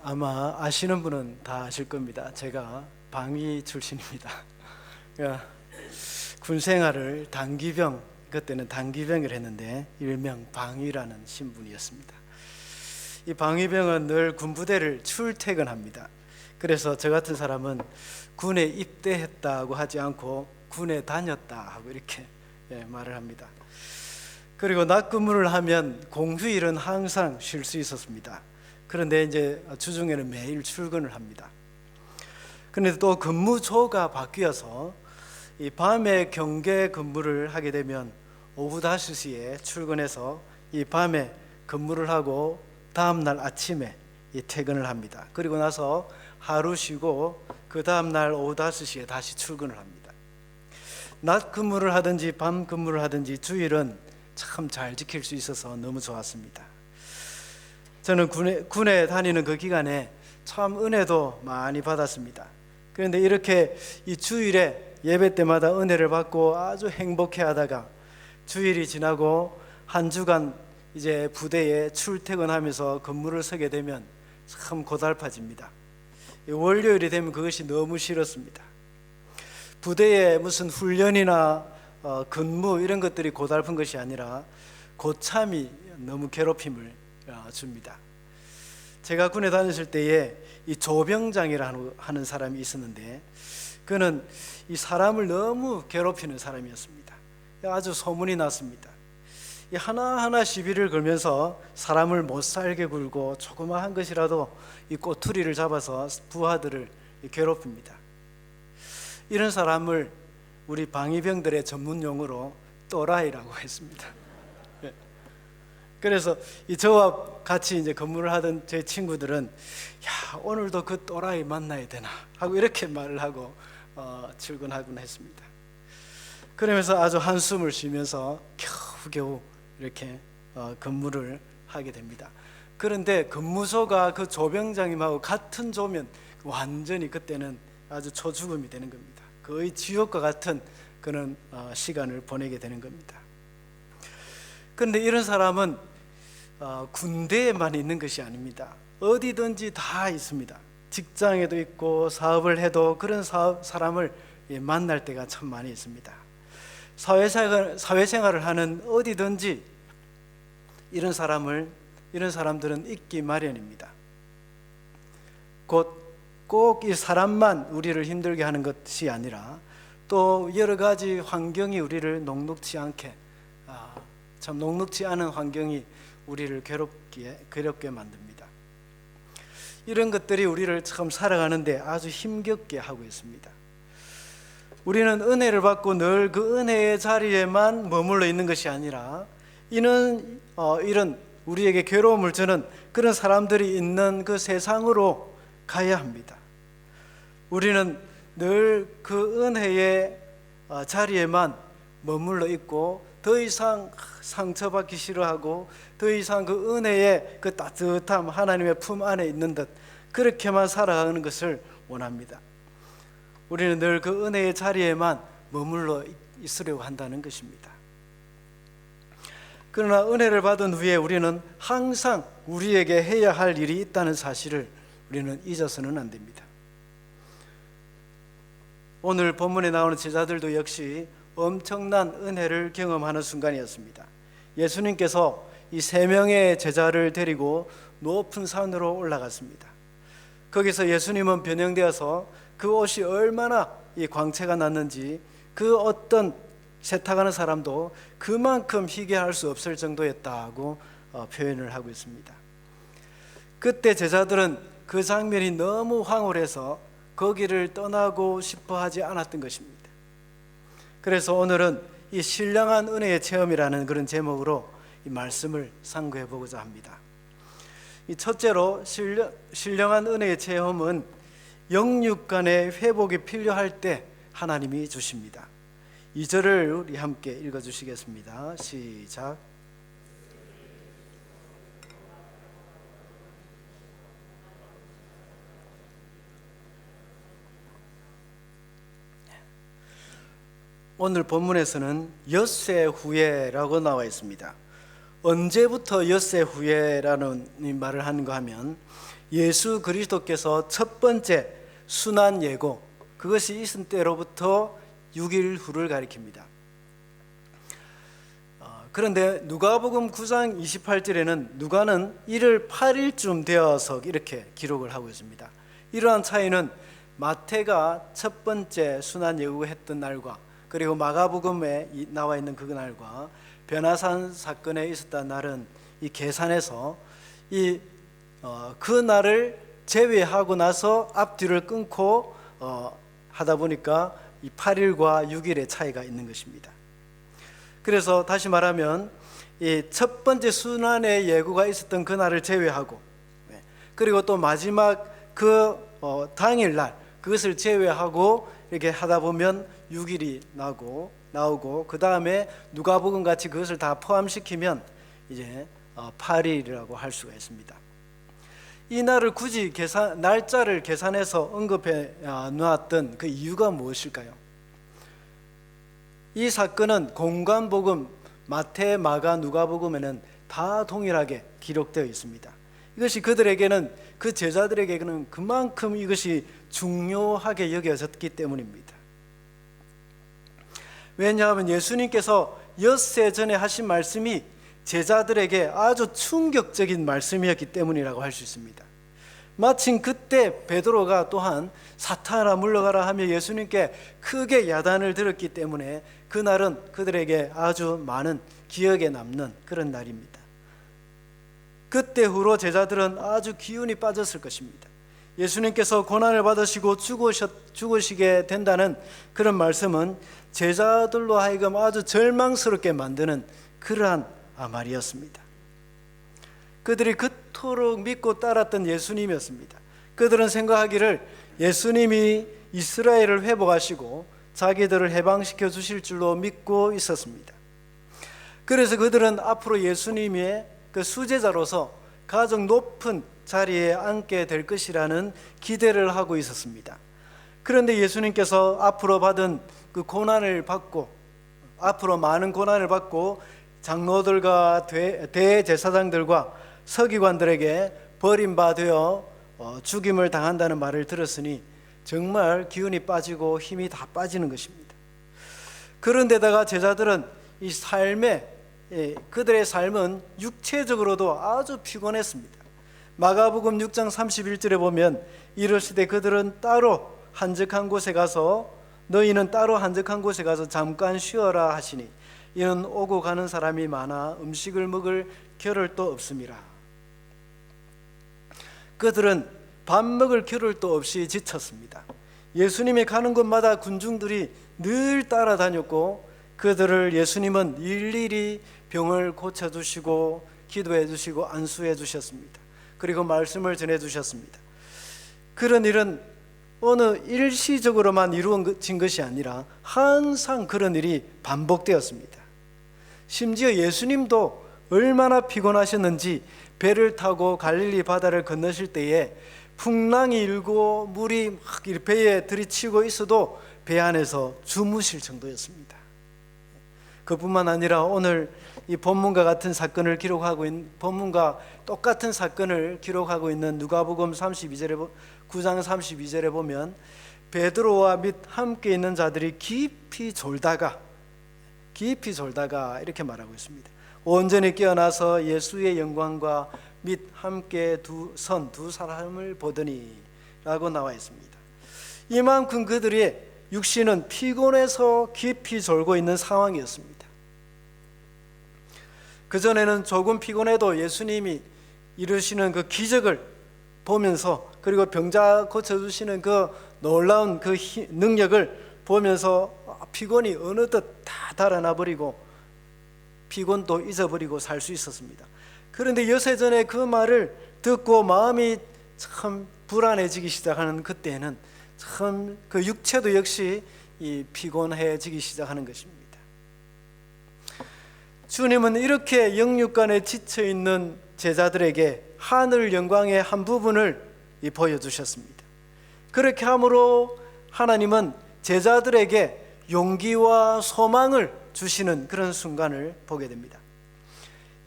아마 아시는 분은 다 아실 겁니다. 제가 방위 출신입니다. 그러니까 군 생활을 단기병, 그때는 단기병을 했는데 일명 방위라는 신분이었습니다. 이 방위병은 늘 군부대를 출퇴근합니다. 그래서 저 같은 사람은 군에 입대했다고 하지 않고 군에 다녔다 하고 이렇게 말을 합니다. 그리고 낮 근무를 하면 공휴일은 항상 쉴 수 있었습니다. 그런데 이제 주중에는 매일 출근을 합니다. 그런데 또 근무조가 바뀌어서 이 밤에 경계 근무를 하게 되면 오후 5시에 출근해서 이 밤에 근무를 하고 다음날 아침에 이 퇴근을 합니다. 그리고 나서 하루 쉬고 그 다음날 오후 5시에 다시 출근을 합니다. 낮 근무를 하든지 밤 근무를 하든지 주일은 참 잘 지킬 수 있어서 너무 좋았습니다. 저는 군에 다니는 그 기간에 참 은혜도 많이 받았습니다. 그런데 이렇게 이 주일에 예배 때마다 은혜를 받고 아주 행복해 하다가 주일이 지나고 한 주간 이제 부대에 출퇴근하면서 근무를 서게 되면 참 고달파집니다. 월요일이 되면 그것이 너무 싫었습니다. 부대에 무슨 훈련이나 근무 이런 것들이 고달픈 것이 아니라 고참이 너무 괴롭힘을 줍니다. 제가 군에 다녔을 때에 이 조병장이라는 하는 사람이 있었는데 그는 이 사람을 너무 괴롭히는 사람이었습니다. 아주 소문이 났습니다. 이 하나하나 시비를 걸면서 사람을 못 살게 굴고 조그마한 것이라도 이 꼬투리를 잡아서 부하들을 괴롭힙니다. 이런 사람을 우리 방위병들의 전문 용어로 또라이라고 했습니다. 그래서 저와 같이 이제 근무를 하던 제 친구들은 야, 오늘도 그 또라이 만나야 되나 하고 이렇게 말을 하고 출근하곤 했습니다. 그러면서 아주 한숨을 쉬면서 겨우겨우 이렇게 근무를 하게 됩니다. 그런데 근무소가 그 조병장님하고 같은 조면 완전히 그때는 아주 초죽음이 되는 겁니다. 거의 지옥과 같은 그런 시간을 보내게 되는 겁니다. 그런데 이런 사람은 군대에만 있는 것이 아닙니다. 어디든지 다 있습니다. 직장에도 있고 사업을 해도 그런 사람을 만날 때가 참 많이 있습니다. 사회생활을 하는 어디든지 이런 사람들은 있기 마련입니다. 곧 꼭 이 사람만 우리를 힘들게 하는 것이 아니라 또 여러 가지 환경이 우리를 녹록지 않게 참 녹록지 않은 환경이 우리를 괴롭게 만듭니다. 이런 것들이 우리를 참 살아가는데 아주 힘겹게 하고 있습니다. 우리는 은혜를 받고 늘 그 은혜의 자리에만 머물러 있는 것이 아니라 이런 우리에게 괴로움을 주는 그런 사람들이 있는 그 세상으로 가야 합니다. 우리는 늘 그 은혜의 자리에만 머물러 있고 더 이상 상처받기 싫어하고 더 이상 그 은혜의 그 따뜻함 하나님의 품 안에 있는 듯 그렇게만 살아가는 것을 원합니다. 우리는 늘 그 은혜의 자리에만 머물러 있으려고 한다는 것입니다. 그러나 은혜를 받은 후에 우리는 항상 우리에게 해야 할 일이 있다는 사실을 우리는 잊어서는 안 됩니다. 오늘 본문에 나오는 제자들도 역시 엄청난 은혜를 경험하는 순간이었습니다. 예수님께서 이 3명의 제자를 데리고 높은 산으로 올라갔습니다. 거기서 예수님은 변형되어서 그 옷이 얼마나 이 광채가 났는지 그 어떤 세탁하는 사람도 그만큼 희귀할 수 없을 정도였다고 표현을 하고 있습니다. 그때 제자들은 그 장면이 너무 황홀해서 거기를 떠나고 싶어 하지 않았던 것입니다. 그래서 오늘은 이 신령한 은혜의 체험이라는 그런 제목으로 이 말씀을 상고해 보고자 합니다. 이 첫째로 신령한 은혜의 체험은 영육간의 회복이 필요할 때 하나님이 주십니다. 2절을 우리 함께 읽어주시겠습니다. 시작. 오늘 본문에서는 엿새 후에라고 나와 있습니다. 언제부터 엿새 후에라는 이 말을 하는가 하면 예수 그리스도께서 첫 번째 순환 예고, 그것이 있은 때로부터 6일 후를 가리킵니다. 그런데 누가복음 9장 28절에는 누가는 이를 8일쯤 되어서 이렇게 기록을 하고 있습니다. 이러한 차이는 마태가 첫 번째 순환 예고가 했던 날과 그리고 마가복음에 나와 있는 그 날과 변화산 사건에 있었던 날은 이 계산에서 그 날을 제외하고 나서 앞뒤를 끊고 하다 보니까 이 8일과 6일의 차이가 있는 것입니다. 그래서 다시 말하면 이 첫 번째 순환의 예고가 있었던 그 날을 제외하고, 그리고 또 마지막 그 당일날 그것을 제외하고 이렇게 하다 보면 6일이 나오고 그 다음에 누가복음 같이 그것을 다 포함시키면 이제 8일이라고 할 수가 있습니다. 이 날을 굳이 날짜를 계산해서 언급해 놓았던 그 이유가 무엇일까요? 이 사건은 공관복음 마태, 마가, 누가복음에는 다 동일하게 기록되어 있습니다. 이것이 그들에게는, 그 제자들에게는 그만큼 이것이 중요하게 여겨졌기 때문입니다. 왜냐하면 예수님께서 엿새 전에 하신 말씀이 제자들에게 아주 충격적인 말씀이었기 때문이라고 할 수 있습니다. 마침 그때 베드로가 또한 사탄아 물러가라 하며 예수님께 크게 야단을 들었기 때문에 그날은 그들에게 아주 많은 기억에 남는 그런 날입니다. 그때 후로 제자들은 아주 기운이 빠졌을 것입니다. 예수님께서 고난을 받으시고 죽으시게 된다는 그런 말씀은 제자들로 하여금 아주 절망스럽게 만드는 그러한 말이었습니다. 그들이 그토록 믿고 따랐던 예수님이었습니다. 그들은 생각하기를 예수님이 이스라엘을 회복하시고 자기들을 해방시켜 주실 줄로 믿고 있었습니다. 그래서 그들은 앞으로 예수님의 그 수제자로서 가장 높은 자리에 앉게 될 것이라는 기대를 하고 있었습니다. 그런데 예수님께서 앞으로 받은 그 고난을 받고, 앞으로 많은 고난을 받고 장로들과 대제사장들과 서기관들에게 버림받아 죽임을 당한다는 말을 들었으니 정말 기운이 빠지고 힘이 다 빠지는 것입니다. 그런데다가 제자들은 이 그들의 삶은 육체적으로도 아주 피곤했습니다. 마가복음 6장 31절에 보면 이르시되 그들은 따로 한적한 곳에 가서 너희는 따로 한적한 곳에 가서 잠깐 쉬어라 하시니 이는 오고 가는 사람이 많아 음식을 먹을 겨를도 없음이라. 그들은 밥 먹을 겨를도 없이 지쳤습니다. 예수님이 가는 곳마다 군중들이 늘 따라다녔고 그들을 예수님은 일일이 병을 고쳐주시고 기도해 주시고 안수해 주셨습니다. 그리고 말씀을 전해 주셨습니다. 그런 일은 어느 일시적으로만 이루어진 것이 아니라 항상 그런 일이 반복되었습니다. 심지어 예수님도 얼마나 피곤하셨는지 배를 타고 갈릴리 바다를 건너실 때에 풍랑이 일고 물이 막 배에 들이치고 있어도 배 안에서 주무실 정도였습니다. 그뿐만 아니라 오늘 이 본문과 같은 사건을 기록하고 있는, 본문과 똑같은 사건을 기록하고 있는 누가복음 9장 32절에 보면 베드로와 및 함께 있는 자들이 깊이 졸다가 이렇게 말하고 있습니다. 온전히 깨어나서 예수의 영광과 및 함께 선 두 사람을 보더니 라고 나와 있습니다. 이만큼 그들의 육신은 피곤해서 깊이 졸고 있는 상황이었습니다. 그전에는 조금 피곤해도 예수님이 이루시는 그 기적을 보면서, 그리고 병자 고쳐주시는 그 놀라운 그 능력을 보면서 피곤이 어느덧 다 달아나 버리고 피곤도 잊어버리고 살 수 있었습니다. 그런데 엿새 전에 그 말을 듣고 마음이 참 불안해지기 시작하는 그때는 참 그 육체도 역시 피곤해지기 시작하는 것입니다. 주님은 이렇게 영육간에 지쳐있는 제자들에게 하늘 영광의 한 부분을 보여주셨습니다. 그렇게 함으로 하나님은 제자들에게 용기와 소망을 주시는 그런 순간을 보게 됩니다.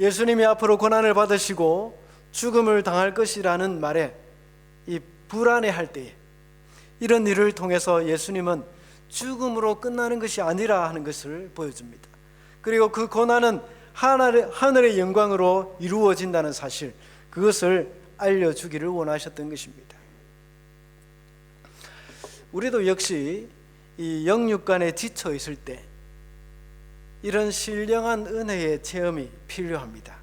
예수님이 앞으로 고난을 받으시고 죽음을 당할 것이라는 말에 이 불안해할 때에 이런 일을 통해서 예수님은 죽음으로 끝나는 것이 아니라 하는 것을 보여줍니다. 그리고 그 고난은 하늘의 영광으로 이루어진다는 사실, 그것을 알려주기를 원하셨던 것입니다. 우리도 역시 이 영육간에 지쳐 있을 때 이런 신령한 은혜의 체험이 필요합니다.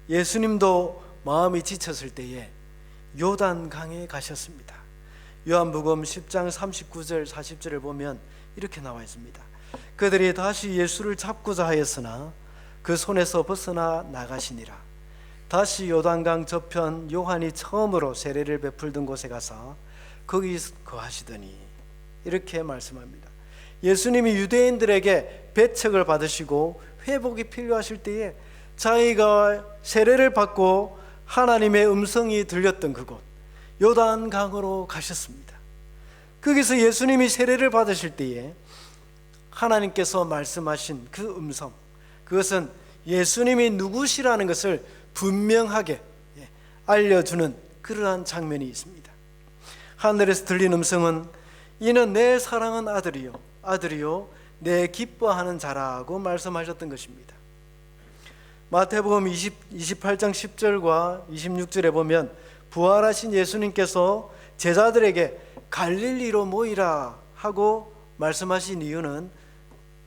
예수님도 마음이 지쳤을 때에 요단강에 가셨습니다. 요한복음 10장 39절 40절을 보면 이렇게 나와 있습니다. 그들이 다시 예수를 잡고자 하였으나 그 손에서 벗어나 나가시니라. 다시 요단강 저편 요한이 처음으로 세례를 베풀던 곳에 가서 거기 거하시더니, 이렇게 말씀합니다. 예수님이 유대인들에게 배척을 받으시고 회복이 필요하실 때에 자기가 세례를 받고 하나님의 음성이 들렸던 그곳 요단강으로 가셨습니다. 거기서 예수님이 세례를 받으실 때에 하나님께서 말씀하신 그 음성, 그것은 예수님이 누구시라는 것을 분명하게 알려주는 그러한 장면이 있습니다. 하늘에서 들린 음성은 이는 내 사랑하는 아들이요 내 기뻐하는 자라고 말씀하셨던 것입니다. 마태복음 28장 10절과 26절에 보면 부활하신 예수님께서 제자들에게 갈릴리로 모이라 하고 말씀하신 이유는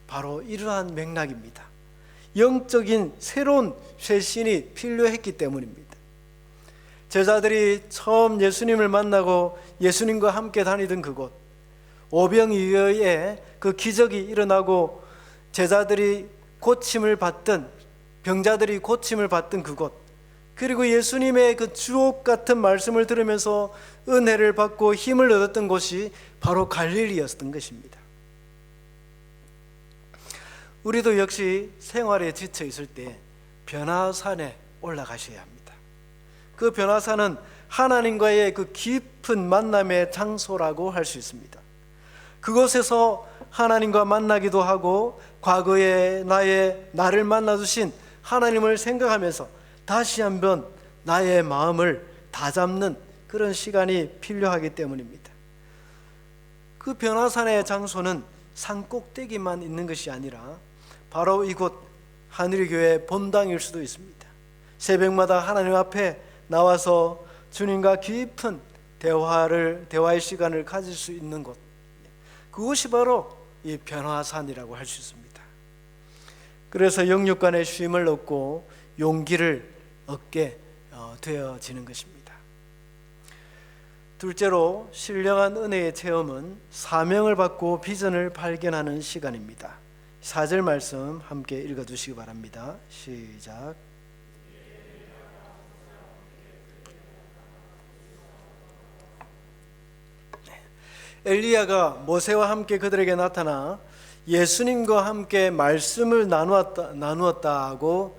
바로 이러한 맥락입니다. 영적인 새로운 쇄신이 필요했기 때문입니다. 제자들이 처음 예수님을 만나고 예수님과 함께 다니던 그곳, 오병이어의 그 기적이 일어나고 제자들이 고침을 받던, 병자들이 고침을 받던 그곳, 그리고 예수님의 그 주옥 같은 말씀을 들으면서 은혜를 받고 힘을 얻었던 곳이 바로 갈릴리였던 것입니다. 우리도 역시 생활에 지쳐 있을 때 변화산에 올라가셔야 합니다. 그 변화산은 하나님과의 그 깊은 만남의 장소라고 할 수 있습니다. 그곳에서 하나님과 만나기도 하고 과거에 나를 만나주신 하나님을 생각하면서 다시 한번 나의 마음을 다잡는 그런 시간이 필요하기 때문입니다. 그 변화산의 장소는 산 꼭대기만 있는 것이 아니라 바로 이곳 하늘교회 본당일 수도 있습니다. 새벽마다 하나님 앞에 나와서 주님과 깊은 대화의 시간을 가질 수 있는 곳, 그것이 바로 이 변화산이라고 할 수 있습니다. 그래서 영육간의 쉼을 얻고 용기를 얻게 되어지는 것입니다. 둘째로, 신령한 은혜의 체험은 사명을 받고 비전을 발견하는 시간입니다. 4절 말씀 함께 읽어주시기 바랍니다. 시작. 엘리야가 모세와 함께 그들에게 나타나 예수님과 함께 말씀을 나누었다고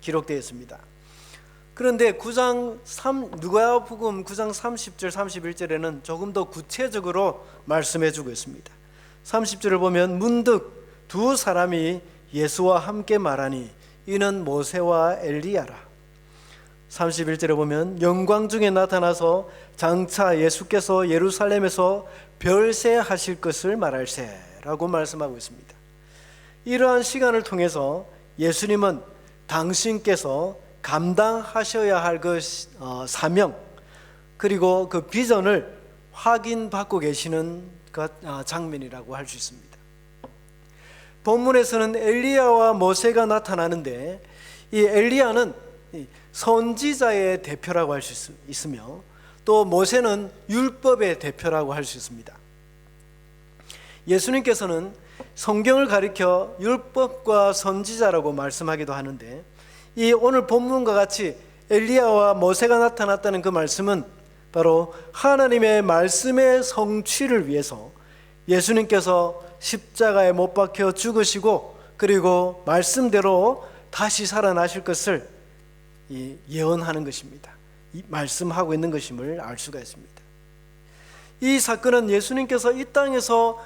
기록되어 있습니다. 그런데 누가복음 9장 30절 31절에는 조금 더 구체적으로 말씀해주고 있습니다. 30절을 보면 문득 두 사람이 예수와 함께 말하니 이는 모세와 엘리야라. 31절에 보면 영광 중에 나타나서 장차 예수께서 예루살렘에서 별세하실 것을 말할세라고 말씀하고 있습니다. 이러한 시간을 통해서 예수님은 당신께서 감당하셔야 할 그 사명, 그리고 그 비전을 확인받고 계시는 장면이라고 할 수 있습니다. 본문에서는 엘리야와 모세가 나타나는데 이 엘리야는 선지자의 대표라고 할 수 있으며 또 모세는 율법의 대표라고 할 수 있습니다. 예수님께서는 성경을 가리켜 율법과 선지자라고 말씀하기도 하는데, 이 오늘 본문과 같이 엘리야와 모세가 나타났다는 그 말씀은 바로 하나님의 말씀의 성취를 위해서 예수님께서 십자가에 못 박혀 죽으시고 그리고 말씀대로 다시 살아나실 것을 예언하는 것입니다. 말씀하고 있는 것임을 알 수가 있습니다. 이 사건은 예수님께서 이 땅에서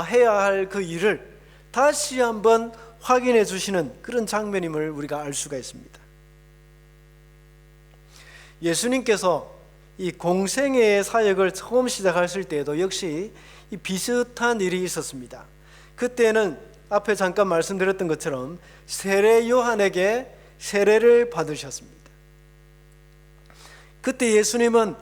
해야 할 그 일을 다시 한번 확인해 주시는 그런 장면임을 우리가 알 수가 있습니다. 예수님께서 이 공생애의 사역을 처음 시작하실 때에도 역시 이 비슷한 일이 있었습니다. 그때는 앞에 잠깐 말씀드렸던 것처럼 세례 요한에게 세례를 받으셨습니다. 그때 예수님은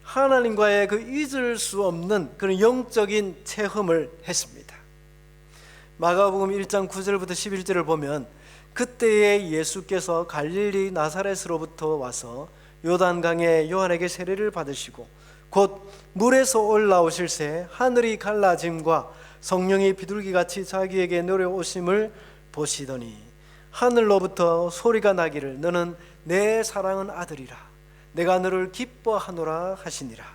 하나님과의 그 잊을 수 없는 그런 영적인 체험을 했습니다. 마가복음 1장 9절부터 11절을 보면 그때에 예수께서 갈릴리 나사렛으로부터 와서 요단강에 요한에게 세례를 받으시고 곧 물에서 올라오실새 하늘이 갈라짐과 성령이 비둘기같이 자기에게 내려오심을 보시더니 하늘로부터 소리가 나기를 너는 내 사랑하는 아들이라 내가 너를 기뻐하노라 하시니라.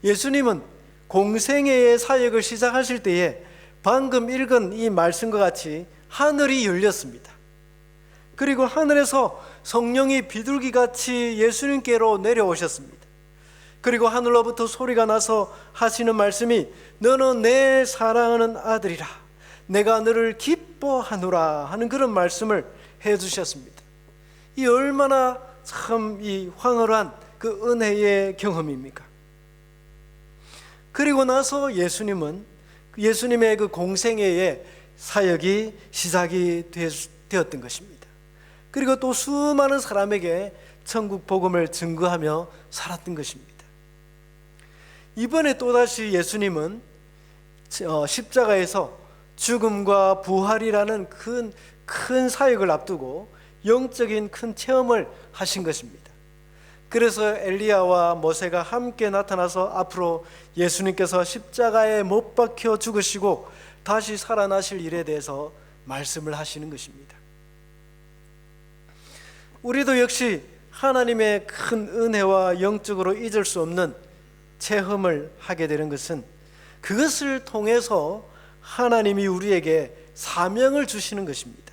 예수님은 공생애의 사역을 시작하실 때에 방금 읽은 이 말씀과 같이 하늘이 열렸습니다. 그리고 하늘에서 성령이 비둘기같이 예수님께로 내려오셨습니다. 그리고 하늘로부터 소리가 나서 하시는 말씀이 너는 내 사랑하는 아들이라 내가 너를 기뻐하노라 하는 그런 말씀을 해주셨습니다. 이 얼마나 참 이 황홀한 그 은혜의 경험입니까? 그리고 나서 예수님의 그 공생애의 사역이 시작이 되었던 것입니다. 그리고 또 수많은 사람에게 천국 복음을 증거하며 살았던 것입니다. 이번에 또다시 예수님은 십자가에서 죽음과 부활이라는 큰 사역을 앞두고 영적인 큰 체험을 하신 것입니다. 그래서 엘리야와 모세가 함께 나타나서 앞으로 예수님께서 십자가에 못 박혀 죽으시고 다시 살아나실 일에 대해서 말씀을 하시는 것입니다. 우리도 역시 하나님의 큰 은혜와 영적으로 잊을 수 없는 체험을 하게 되는 것은 그것을 통해서 하나님이 우리에게 사명을 주시는 것입니다.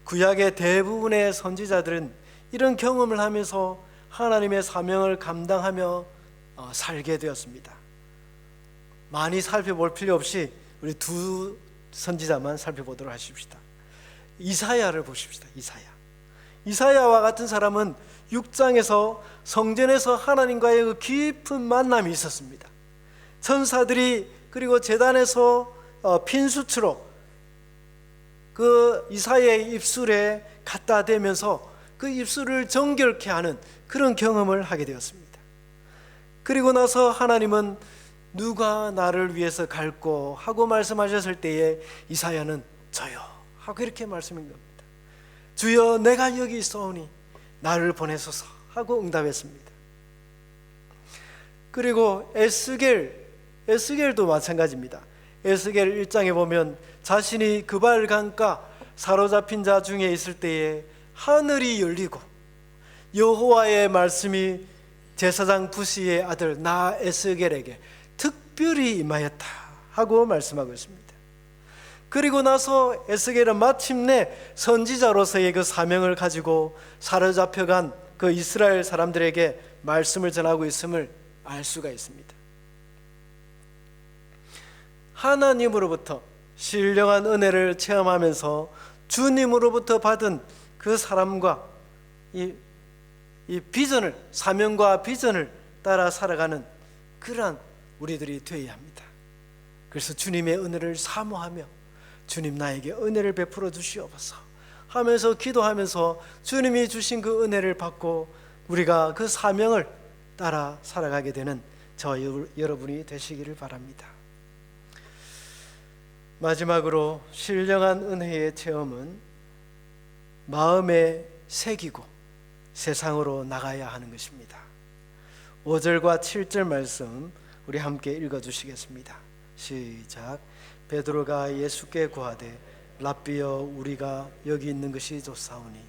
구약의 대부분의 선지자들은 이런 경험을 하면서 하나님의 사명을 감당하며 살게 되었습니다. 많이 살펴볼 필요 없이 우리 두 선지자만 살펴보도록 하십시다. 이사야를 보십시다. 이사야와 같은 사람은 6장에서 성전에서 하나님과의 그 깊은 만남이 있었습니다. 천사들이 그리고 제단에서 핀수치로 그 이사야의 입술에 갖다 대면서 그 입술을 정결케 하는 그런 경험을 하게 되었습니다. 그리고 나서 하나님은 누가 나를 위해서 갈고 하고 말씀하셨을 때에 이사야는 저요 하고 이렇게 말씀한 겁니다. 주여 내가 여기 있사오니 나를 보내소서 하고 응답했습니다. 그리고 에스겔도 마찬가지입니다. 에스겔 1장에 보면 자신이 그발 강가 사로잡힌 자 중에 있을 때에 하늘이 열리고 여호와의 말씀이 제사장 부시의 아들 나 에스겔에게 특별히 임하였다 하고 말씀하고 있습니다. 그리고 나서 에스겔은 마침내 선지자로서의 그 사명을 가지고 사로잡혀간 그 이스라엘 사람들에게 말씀을 전하고 있음을 알 수가 있습니다. 하나님으로부터 신령한 은혜를 체험하면서 주님으로부터 받은 그 사람과 이 비전을, 사명과 비전을 따라 살아가는 그러한 우리들이 되어야 합니다. 그래서 주님의 은혜를 사모하며 주님 나에게 은혜를 베풀어 주시옵소서 하면서 기도하면서 주님이 주신 그 은혜를 받고 우리가 그 사명을 따라 살아가게 되는 저 여러분이 되시기를 바랍니다. 마지막으로 신령한 은혜의 체험은 마음에 새기고 세상으로 나가야 하는 것입니다. 5절과 7절 말씀 우리 함께 읽어주시겠습니다. 시작. 베드로가 예수께 구하되 랍비여 우리가 여기 있는 것이 좋사오니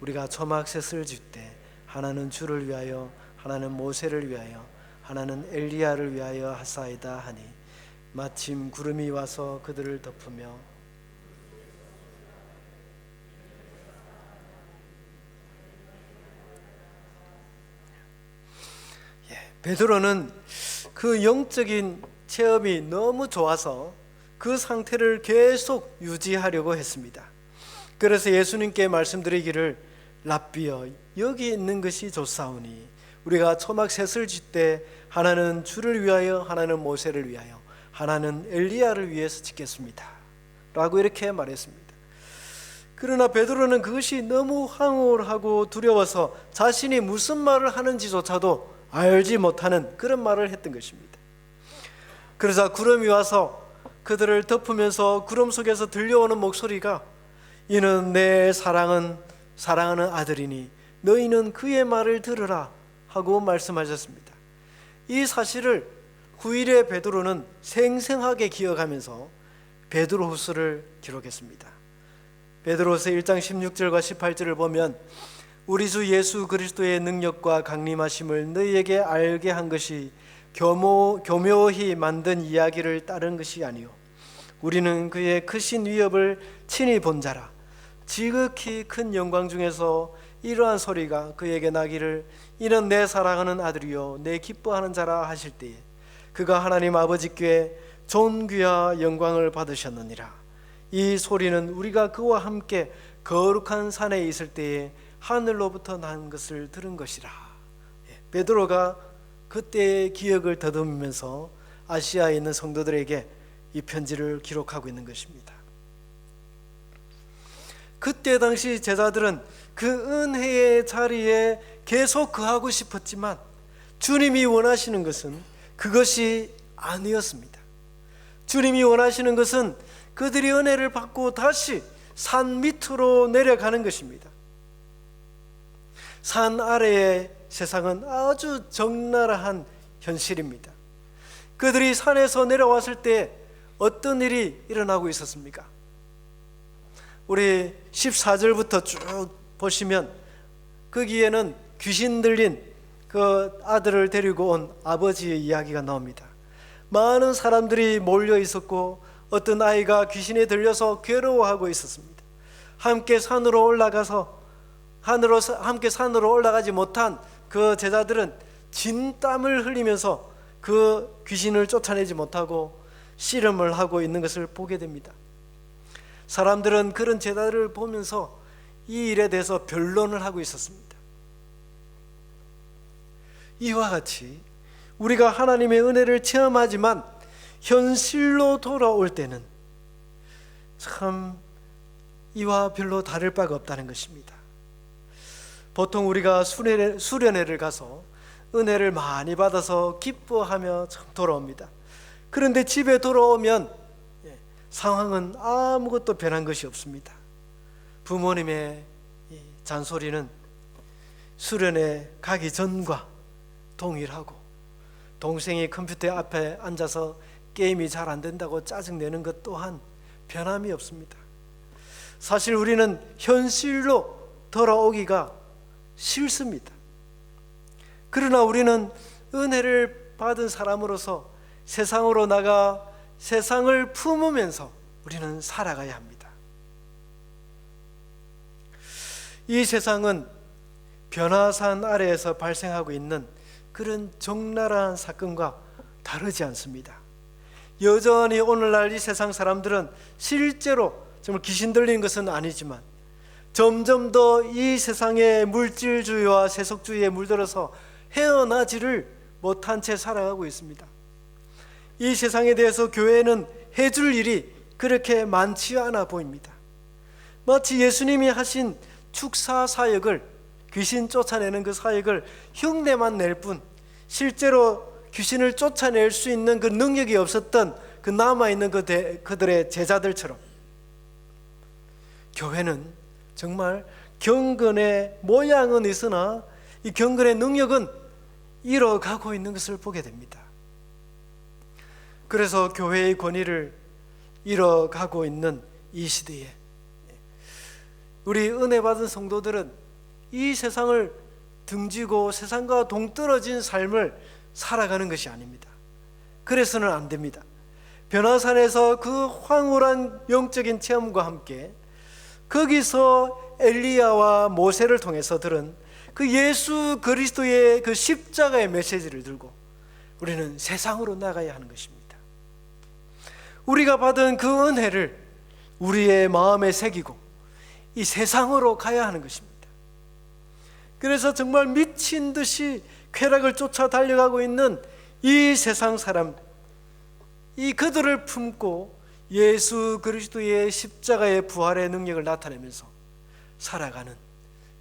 우리가 초막셋을 짓되 하나는 주를 위하여 하나는 모세를 위하여 하나는 엘리야를 위하여 하사이다 하니 마침 구름이 와서 그들을 덮으며 베드로는 그 영적인 체험이 너무 좋아서 그 상태를 계속 유지하려고 했습니다. 그래서 예수님께 말씀드리기를 랍비여 여기 있는 것이 좋사오니 우리가 초막 셋을 짓되 하나는 주를 위하여 하나는 모세를 위하여 하나는 엘리야를 위해서 짓겠습니다 라고 이렇게 말했습니다. 그러나 베드로는 그것이 너무 황홀하고 두려워서 자신이 무슨 말을 하는지조차도 알지 못하는 그런 말을 했던 것입니다. 그러자 구름이 와서 그들을 덮으면서 구름 속에서 들려오는 목소리가 이는 내 사랑하는 아들이니 너희는 그의 말을 들으라 하고 말씀하셨습니다. 이 사실을 후일에 베드로는 생생하게 기억하면서 베드로후서를 기록했습니다. 베드로후서 1장 16절과 18절을 보면 우리 주 예수 그리스도의 능력과 강림하심을 너희에게 알게 한 것이 교묘히 만든 이야기를 따른 것이 아니요 우리는 그의 크신 위협을 친히 본 자라. 지극히 큰 영광 중에서 이러한 소리가 그에게 나기를 이는 내 사랑하는 아들이요 내 기뻐하는 자라 하실 때에 그가 하나님 아버지께 존귀와 영광을 받으셨느니라. 이 소리는 우리가 그와 함께 거룩한 산에 있을 때에 하늘로부터 난 것을 들은 것이라. 베드로가 그때의 기억을 더듬으면서 아시아에 있는 성도들에게 이 편지를 기록하고 있는 것입니다. 그때 당시 제자들은 그 은혜의 자리에 계속 거하고 싶었지만 주님이 원하시는 것은 그것이 아니었습니다. 주님이 원하시는 것은 그들이 은혜를 받고 다시 산 밑으로 내려가는 것입니다. 산 아래의 세상은 아주 적나라한 현실입니다. 그들이 산에서 내려왔을 때 어떤 일이 일어나고 있었습니까? 우리 14절부터 쭉 보시면 거기에는 귀신 들린 그 아들을 데리고 온 아버지의 이야기가 나옵니다. 많은 사람들이 몰려 있었고 어떤 아이가 귀신에 들려서 괴로워하고 있었습니다. 함께 산으로 올라가지 못한 그 제자들은 진땀을 흘리면서 그 귀신을 쫓아내지 못하고 씨름을 하고 있는 것을 보게 됩니다. 사람들은 그런 제자들을 보면서 이 일에 대해서 변론을 하고 있었습니다. 이와 같이 우리가 하나님의 은혜를 체험하지만 현실로 돌아올 때는 참 이와 별로 다를 바가 없다는 것입니다. 보통 우리가 수련회를 가서 은혜를 많이 받아서 기뻐하며 참 돌아옵니다. 그런데 집에 돌아오면 상황은 아무것도 변한 것이 없습니다. 부모님의 잔소리는 수련회 가기 전과 동일하고 동생이 컴퓨터 앞에 앉아서 게임이 잘 안 된다고 짜증내는 것 또한 변함이 없습니다. 사실 우리는 현실로 돌아오기가 싫습니다. 그러나 우리는 은혜를 받은 사람으로서 세상으로 나가 세상을 품으면서 우리는 살아가야 합니다. 이 세상은 변화산 아래에서 발생하고 있는 그런 적나라한 사건과 다르지 않습니다. 여전히 오늘날 이 세상 사람들은 실제로 정말 귀신 들린 것은 아니지만 점점 더 이 세상의 물질주의와 세속주의에 물들어서 헤어나지를 못한 채 살아가고 있습니다. 이 세상에 대해서 교회는 해줄 일이 그렇게 많지 않아 보입니다. 마치 예수님이 하신 축사 사역을, 귀신 쫓아내는 그 사역을 흉내만 낼 뿐 실제로 귀신을 쫓아낼 수 있는 그 능력이 없었던 그 남아있는 그들의 제자들처럼 교회는 정말 경건의 모양은 있으나 이 경건의 능력은 잃어가고 있는 것을 보게 됩니다. 그래서 교회의 권위를 잃어가고 있는 이 시대에 우리 은혜 받은 성도들은 이 세상을 등지고 세상과 동떨어진 삶을 살아가는 것이 아닙니다. 그래서는 안 됩니다. 변화산에서 그 황홀한 영적인 체험과 함께 거기서 엘리야와 모세를 통해서 들은 그 예수 그리스도의 그 십자가의 메시지를 들고 우리는 세상으로 나가야 하는 것입니다. 우리가 받은 그 은혜를 우리의 마음에 새기고 이 세상으로 가야 하는 것입니다. 그래서 정말 미친 듯이 쾌락을 쫓아 달려가고 있는 이 세상 사람, 이 그들을 품고 예수 그리스도의 십자가의 부활의 능력을 나타내면서 살아가는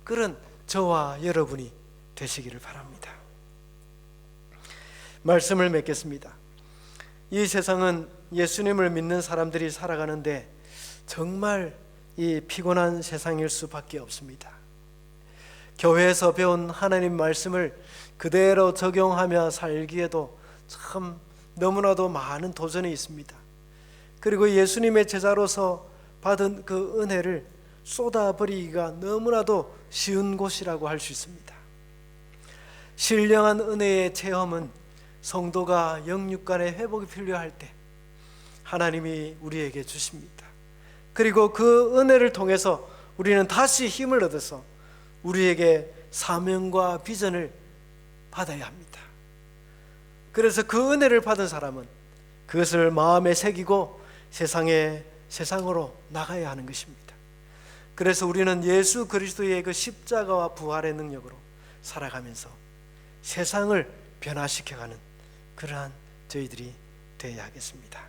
그런 저와 여러분이 되시기를 바랍니다. 말씀을 맺겠습니다. 이 세상은 예수님을 믿는 사람들이 살아가는데 정말 이 피곤한 세상일 수밖에 없습니다. 교회에서 배운 하나님 말씀을 그대로 적용하며 살기에도 참 너무나도 많은 도전이 있습니다. 그리고 예수님의 제자로서 받은 그 은혜를 쏟아버리기가 너무나도 쉬운 곳이라고 할 수 있습니다. 신령한 은혜의 체험은 성도가 영육간의 회복이 필요할 때 하나님이 우리에게 주십니다. 그리고 그 은혜를 통해서 우리는 다시 힘을 얻어서 우리에게 사명과 비전을 받아야 합니다. 그래서 그 은혜를 받은 사람은 그것을 마음에 새기고 세상으로 나가야 하는 것입니다. 그래서 우리는 예수 그리스도의 그 십자가와 부활의 능력으로 살아가면서 세상을 변화시켜가는 그러한 저희들이 되어야 하겠습니다.